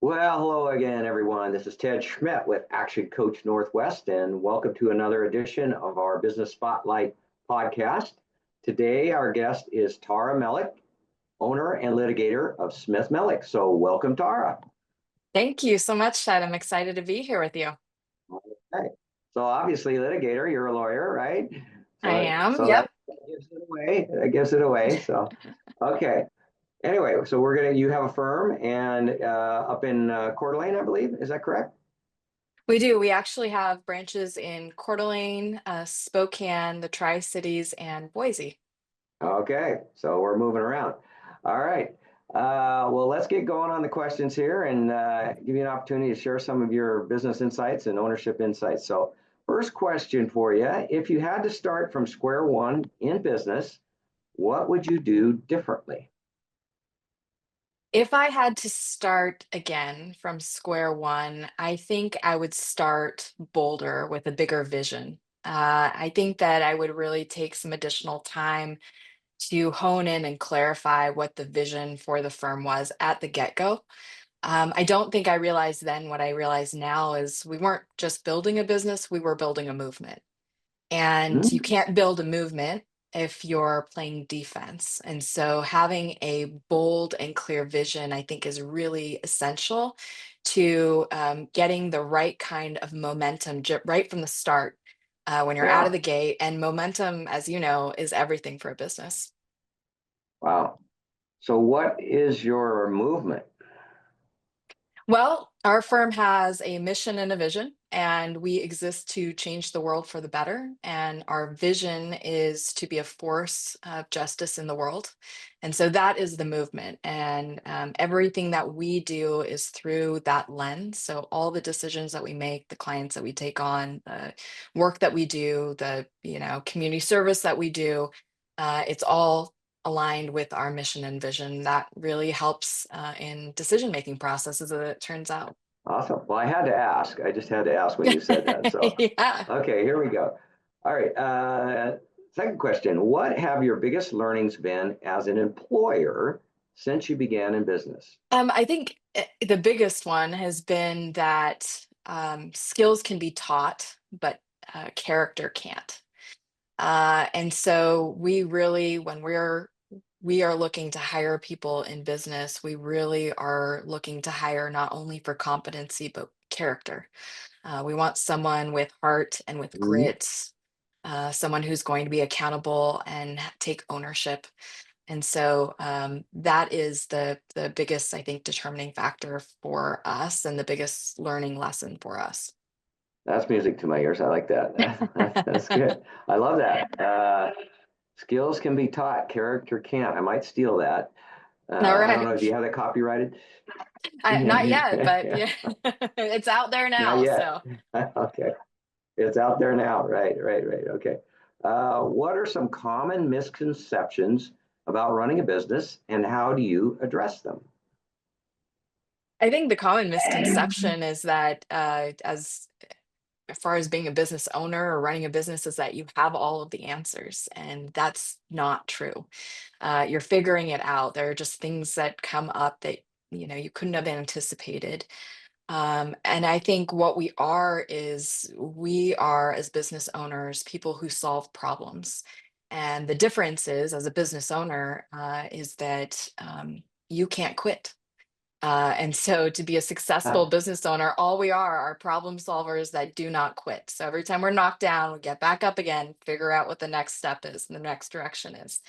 Well, hello again, everyone. This is Ted Schmidt with Action Coach Northwest, and welcome to another edition of our Business Spotlight podcast. Today, our guest is Tara Malek, owner and litigator of Smith Malek. So, welcome, Tara. Thank you so much, Ted. I'm excited to be here with you. Okay. So, obviously, litigator, you're a lawyer, right? I So, am. so Yep. that gives it away. That gives it away. So, okay. Anyway, so you have a firm and up in Coeur d'Alene, I believe. Is that correct? We do. We actually have branches in Coeur d'Alene, Spokane, the Tri-Cities, and Boise. Okay, so we're moving around. All right. Well, let's get going on the questions here and give you an opportunity to share some of your business insights and ownership insights. So, first question for you. If you had to start from square one in business, what would you do differently? If I had to start again from square one, I think I would start bolder with a bigger vision. I think that I would really take some additional time to hone in and clarify what the vision for the firm was at the get-go. I don't think I realized then what I realize now is we weren't just building a business, we were building a movement. And you Hmm? can't build a movement if you're playing defense. And so having a bold and clear vision, I think, is really essential to getting the right kind of momentum right from the start when you're out of Yeah. the gate. And momentum, as you know, is everything for a business. Wow. So, what is your movement? Well, our firm has a mission and a vision, and we exist to change the world for the better. And our vision is to be a force of justice in the world. And so that is the movement. And everything that we do is through that lens. So all the decisions that we make, the clients that we take on, the work that we do, the community service that we do, it's all aligned with our mission and vision. That really helps in decision making processes, as it turns out. Awesome. Well, I had to ask. I just had to ask when you said that. So, Yeah. okay, here we go. All right. Second question. What have your biggest learnings been as an employer since you began in business? I think the biggest one has been that skills can be taught, but character can't. And so we really, when we are looking to hire people in business, we really are looking to hire not only for competency but character. We want someone with heart and with Mhm. grit, someone who's going to be accountable and take ownership. And so that is the biggest, I think, determining factor for us and the biggest learning lesson for us. That's music to my ears. I like that. That's good. I love that. Skills can be taught, character can't. I might steal that. All I don't know. right. Do you have that copyrighted? Not yet, but yeah, it's out there Not now. yet. So Okay. It's out there now. Right. Okay. What are some common misconceptions about running a business and how do you address them? I think the common misconception is that as far as being a business owner or running a business is that you have all of the answers, and that's not true. You're figuring it out. There are just things that come up that you couldn't have anticipated. And I think what we are is we are, as business owners, people who solve problems. And the difference is, as a business owner, is that you can't quit. And so to be a successful Ah, business owner, all we are problem solvers that do not quit. So every time we're knocked down, we get back up again, figure out what the next step is and the next direction is.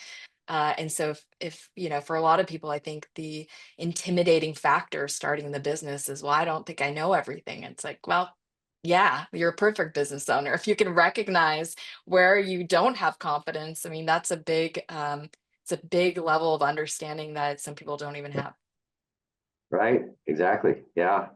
And so if for a lot of people, I think the intimidating factor starting the business is, well, I don't think I know everything. It's like, well, yeah, you're a perfect business owner. If you can recognize where you don't have confidence, I mean, it's a big level of understanding that some people don't even have. right. Exactly. Yeah.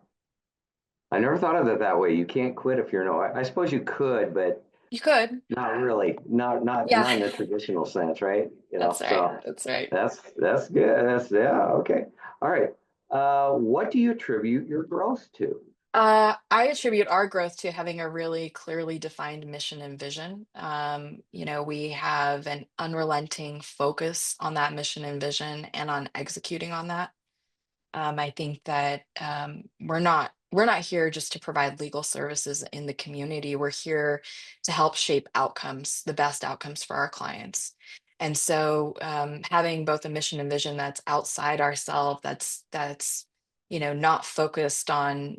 I never thought of it that way. You can't quit if you're no. I suppose you could, but You could. not really. Yeah, Not in the traditional sense, right? that's right. So That's right. that's good. That's yeah. Okay. All right. What do you attribute your growth to? I attribute our growth to having a really clearly defined mission and vision. We have an unrelenting focus on that mission and vision and on executing on that. I think that we're not here just to provide legal services in the community. We're here to help shape outcomes, the best outcomes for our clients. And so, having both a mission and vision that's outside ourselves, that's not focused on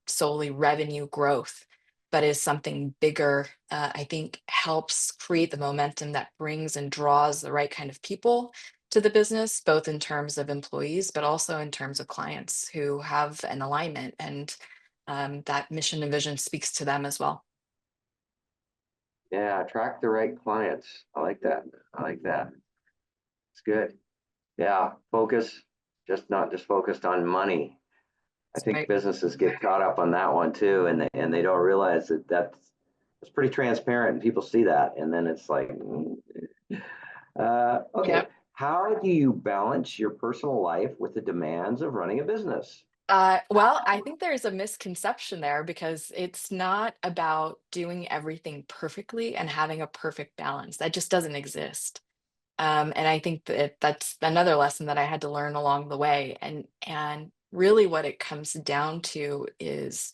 solely revenue growth, but is something bigger. I think helps create the momentum that brings and draws the right kind of people to the business, both in terms of employees, but also in terms of clients who have an alignment, and that mission and vision speaks to them as well. Yeah, attract the right clients. I like that. I like that. It's good. Yeah, focus, just not just focused on money. I think Right. businesses get caught up on that one too, and they don't realize that it's pretty transparent, and people see that, and then it's like, okay, Yep. how do you balance your personal life with the demands of running a business? Well, I think there's a misconception there because it's not about doing everything perfectly and having a perfect balance. That just doesn't exist. And I think that that's another lesson that I had to learn along the way. And really, what it comes down to is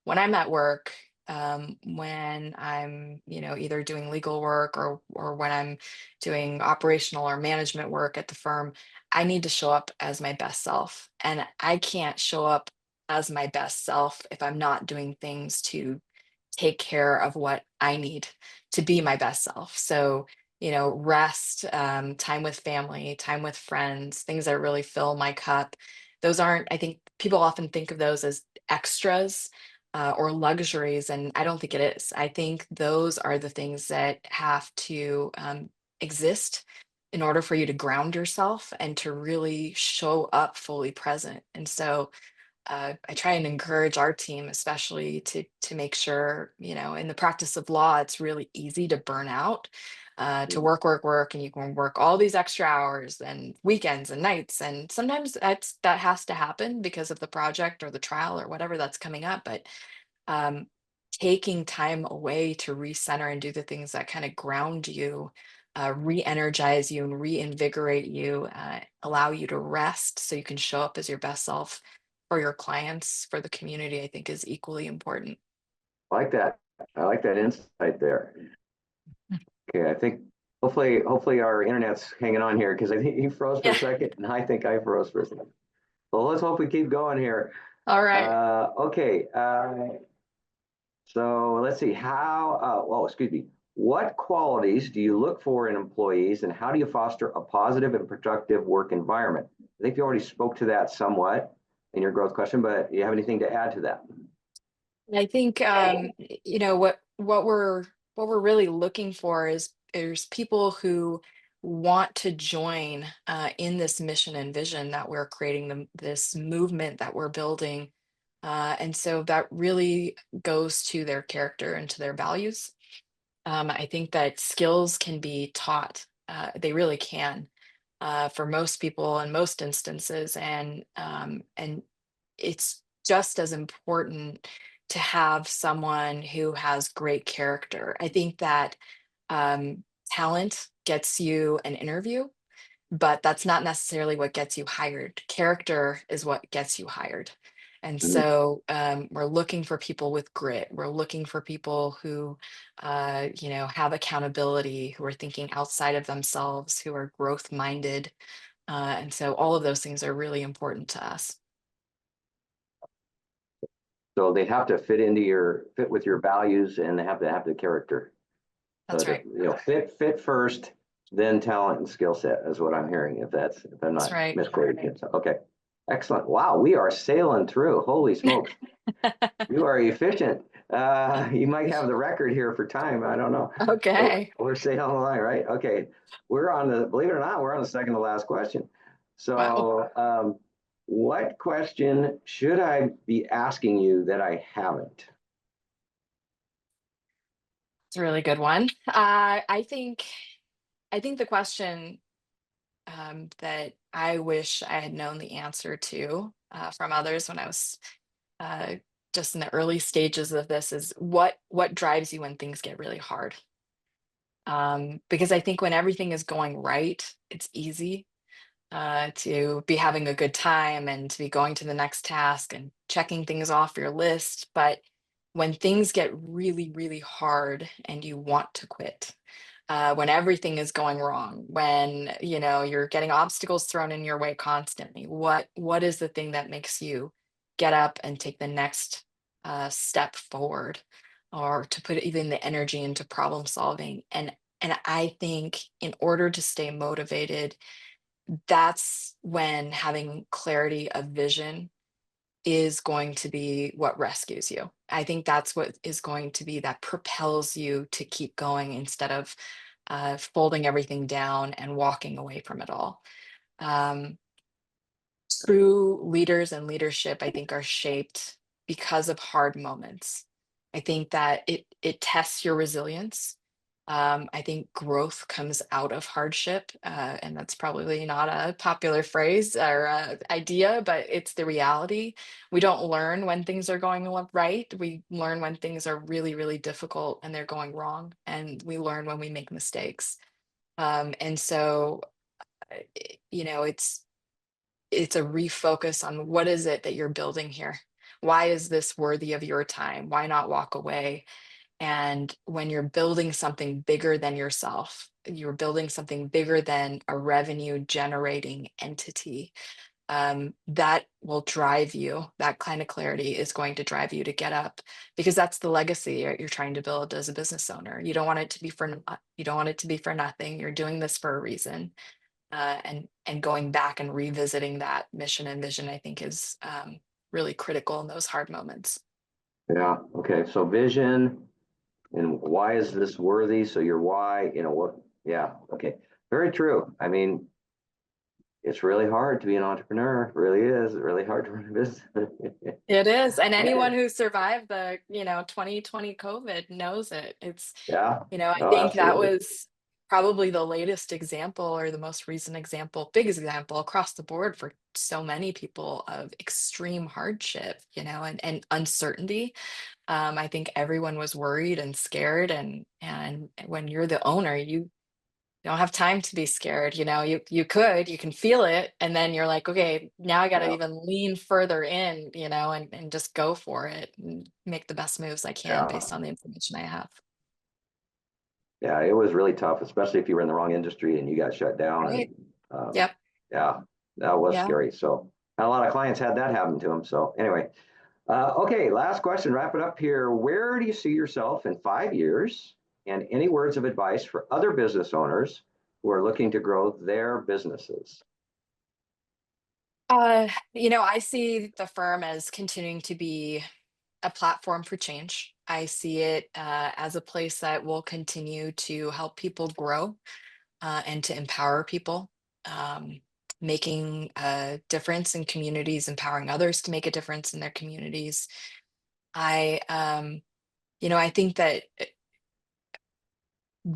when I'm at work, when I'm, either doing legal work or when I'm doing operational or management work at the firm, I need to show up as my best self. And I can't show up as my best self if I'm not doing things to take care of what I need to be my best self. So, rest, time with family, time with friends, things that really fill my cup. Those aren't, I think people often think of those as extras or luxuries, and I don't think it is. I think those are the things that have to exist in order for you to ground yourself and to really show up fully present. And so, I try and encourage our team, especially to make sure, in the practice of law, it's really easy to burn out, to Mm, work, and you can work all these extra hours and weekends and nights, and sometimes that has to happen because of the project or the trial or whatever that's coming up. But um, taking time away to recenter and do the things that kind of ground you, re-energize you and reinvigorate you, allow you to rest so you can show up as your best self for your clients, for the community, I think is equally important. I like that. I like that insight there. Okay, I think hopefully our internet's hanging on here because I think you froze for a Yeah. second, and I think I froze for a second. Well, let's hope we keep going here. All right. Okay, so let's see how. Well, excuse me. What qualities do you look for in employees, and how do you foster a positive and productive work environment? I think you already spoke to that somewhat in your growth question, but do you have anything to add to that? I think what we're really looking for is people who want to join in this mission and vision that we're creating, this movement that we're building, and so that really goes to their character and to their values. I think that skills can be taught. They really can, for most people in most instances, and it's just as important to have someone who has great character. I think that talent gets you an interview, but that's not necessarily what gets you hired. Character is what gets you hired. And Mm. so, we're looking for people with grit. We're looking for people who, have accountability, who are thinking outside of themselves, who are growth minded. And so, all of those things are really important to us. So they have to fit with your values, and they have to have the character. So That's right. fit first, then talent and skill set is what I'm hearing. If I'm That's not right. misquoting it. So, okay, excellent. Wow, we are sailing through. Holy smokes, you are efficient. You might have the record here for time. I don't know. Okay. We're sailing along, right? Okay, believe it or not, we're on the second to last question. Wow. So, what question should I be asking you that I haven't? It's a really good one. I think the question that I wish I had known the answer to from others when I was uh, just in the early stages of this is what drives you when things get really hard. Because I think when everything is going right, it's easy. to be having a good time and to be going to the next task and checking things off your list. But when things get really, really hard and you want to quit, when everything is going wrong, when you're getting obstacles thrown in your way constantly, what is the thing that makes you get up and take the next step forward, or to put even the energy into problem solving? And I think in order to stay motivated, that's when having clarity of vision is going to be what rescues you. I think that's what is going to be that propels you to keep going instead of folding everything down and walking away from it all. Um, True leaders and leadership, I think, are shaped because of hard moments. I think that it tests your resilience. I think growth comes out of hardship, and that's probably not a popular phrase or idea, but it's the reality. We don't learn when things are going right. We learn when things are really, really difficult and they're going wrong, and we learn when we make mistakes. And so, it's a refocus on what is it that you're building here? Why is this worthy of your time? Why not walk away? And when you're building something bigger than yourself, you're building something bigger than a revenue generating entity, that will drive you. That kind of clarity is going to drive you to get up, because that's the legacy you're trying to build as a business owner. You don't want it to be for you don't want it to be for nothing. You're doing this for a reason, and going back and revisiting that mission and vision, I think, is really critical in those hard moments. Yeah. Okay. So vision and why is this worthy? So your why, what? Yeah. Okay. Very true. I mean, it's really hard to be an entrepreneur. It really is. It's really hard to run a business. It is, and anyone Okay. who survived the 2020 COVID knows it. It's Yeah. I Oh, think that absolutely. was probably the latest example, or the most recent example, big example across the board for so many people, of extreme hardship, and uncertainty. I think everyone was worried and scared, and when you're the owner, you don't have time to be scared. You can feel it, and then you're like, okay, now I got to Yeah. even lean further in, and just go for it and make the best moves I can Yeah. based on the information I have. Yeah. It was really tough, especially if you were in the wrong industry and you got shut down. And Right. um, Yep. yeah, that was Yeah. scary. So a lot of clients had that happen to them. So anyway, okay, last question, wrap it up here. Where do you see yourself in 5 years? And any words of advice for other business owners who are looking to grow their businesses? I see the firm as continuing to be a platform for change. I see it as a place that will continue to help people grow, and to empower people, making a difference in communities, empowering others to make a difference in their communities. I, I think that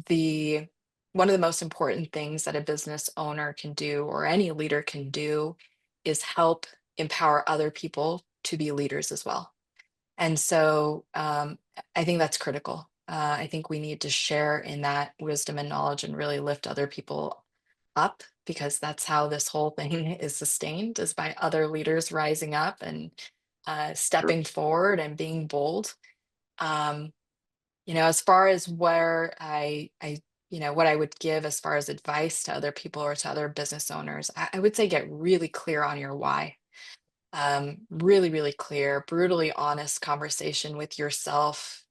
the one of the most important things that a business owner can do, or any leader can do, is help empower other people to be leaders as well. And so, I think that's critical. I think we need to share in that wisdom and knowledge and really lift other people up, because that's how this whole thing is sustained, is by other leaders rising up and Sure. stepping forward and being bold. Um, as far as what I would give as far as advice to other people or to other business owners, I would say get really clear on your why. Really, really clear, brutally honest conversation with yourself.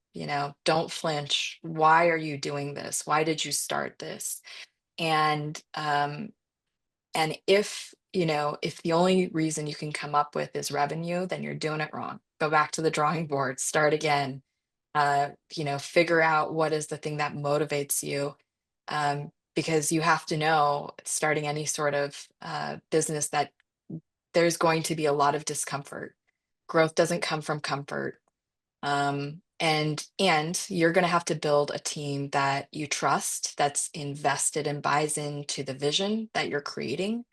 Don't flinch. Why are you doing this? Why did you start this? And if the only reason you can come up with is revenue, then you're doing it wrong. Go back to the drawing board, start again. Figure out what is the thing that motivates you. Because you have to know, starting any sort of business, that there's going to be a lot of discomfort. Growth doesn't come from comfort. And you're going to have to build a team that you trust, that's invested and buys into the vision that you're creating,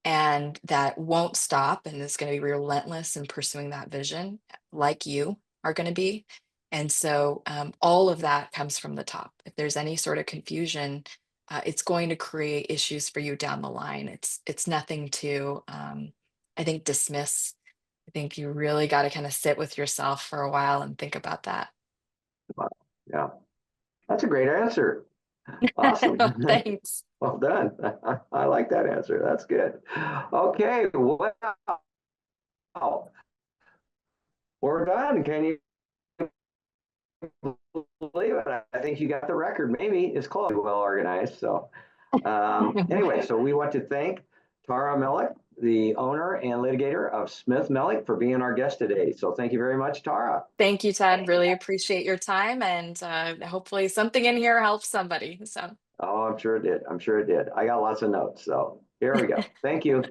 and that won't stop and is going to be relentless in pursuing that vision, like you are going to be. And so, all of that comes from the top. If there's any sort of confusion, it's going to create issues for you down the line. It's nothing to, I think, dismiss. I think you really got to kind of sit with yourself for a while and think about that. Wow. Yeah, that's a great answer. Awesome. Thanks. Well done. I like that answer. That's good. Okay, well, we're done. Can you believe it? I think you got the record. Maybe it's close. Well organized. So anyway, so we want to thank Tara Malek, the owner and litigator of Smith Malek, for being our guest today. So thank you very much, Tara. Thank you, Ted. Really appreciate your time, and hopefully something in here helps somebody. So. Oh, I'm sure it did. I'm sure it did. I got lots of notes. So here we go. Thank you.